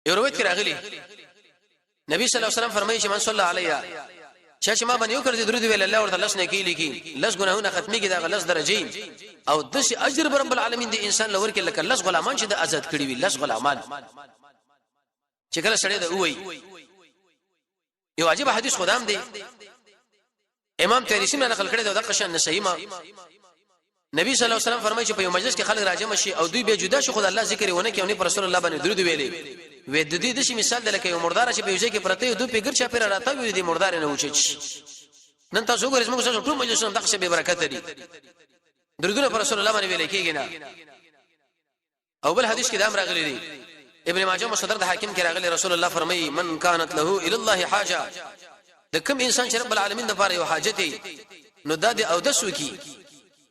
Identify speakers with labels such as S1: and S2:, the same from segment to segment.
S1: یو روایت کې راغلی نبی صلی الله علیه وسلم فرمایي چې من صلی علیه چې ما باندې یو کړی درود ویل الله ورته لس نه کیلی کی لس ګناهونه ختمي کی دا لس درجې او د شي اجر رب العالمین دی انسان لور کې لکه لس غلامان چې د آزاد کړی وي لس غلامان چې کله سړی دا وایي یو عجیب حدیث خدام دی امام تریسی نه نقل کړی دا د قشن نسیمه نبی صلی الله علیه وسلم فرمایي چې په یو مجلس کې خلک راجم شي او دوی به جدا شي خدای الله ذکر ونه کوي او رسول الله باندې درود ویلي و د دې د شي مثال د لکه یو مردار چې په یوځای کې پرته دوی په ګر چا پیر راته وي دي مردار نه وچی نن تاسو ګورئ موږ ټول مجلسونه دغه څه به برکت لري درودونه پر رسول الله باندې ویل کېږي نه او بل حدیث کې دا امر راغلی دی ابن ماجه مصدر د حاکم کې راغلی رسول الله فرمایي من كانت له الى الله حاجه د کوم انسان چې رب العالمین د لپاره یو حاجت نو د او د سوکی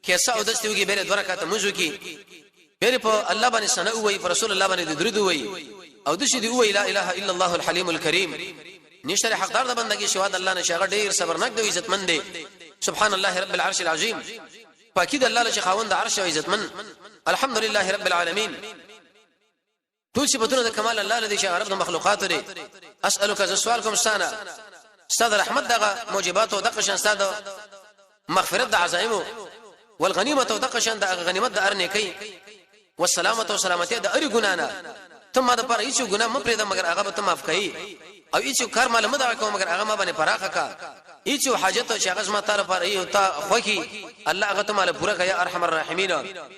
S1: کیسه او د سوکی به د برکات موږ کی پیر په الله باندې ثنا وای په رسول الله باندې درود وای او د شي دی وای لا اله الا الله الحليم الكريم نشته حقدار د بندګي شواد الله نشاغه ډیر صبرناک دی عزتمن دی سبحان الله رب العرش العظیم پاکی د الله له خاوند عرش او عزتمن الحمد لله رب العالمین ټول صفاتونه د کمال الله لدی چې رب د مخلوقات لري اسالک ز سوالکم سانا استاد رحمت دغه موجبات او دغه شان استاد مغفرت د عزائم والغنیمت او دغه شان د غنیمت د ارنکی والسلامت او سلامتی د اری ګنانا ته ما د پر هیڅ ګناه م پرې د مگر هغه به ته معاف کړي او هیڅ کار مال مده کوم مگر هغه ما باندې فراخه کا هیڅ حاجت او شغز ما تعالی پر ایو تا خوکی الله هغه ته مال پوره کړي ارحم الراحمین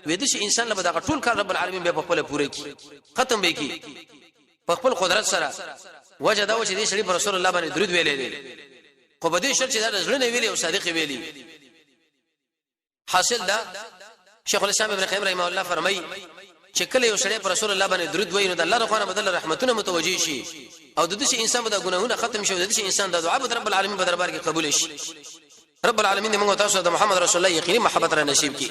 S1: وې د شي انسان له دغه ټول کار رب العالمین به په خپل پوره کی ختم به کی په خپل قدرت سره وجدا و چې دې شریف رسول الله باندې درود ویلې دي خو به دې شرط چې دا زړه نه ویلي او صادق ویلي حاصل دا شیخ الاسلام ابن قیم رحمه الله فرمایي چې کله یو سړی پر رسول الله باندې درود وایي نو د الله رحمانه بدل رحمتونه متوجي شي او د دې انسان به د ګناهونو ختم شي او د دې انسان د دعا به رب العالمین په دربار کې قبول شي رب العالمین دې موږ تاسو د محمد رسول الله یقیني محبت را نصیب کړي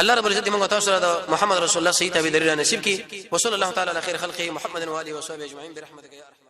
S1: الله رب العزت موږ تاسو د محمد رسول الله صحیح تابعداري را نصیب کړي وصلی الله تعالی علی خیر خلقه محمد و علیه و صحبه اجمعین برحمتک یا ارحم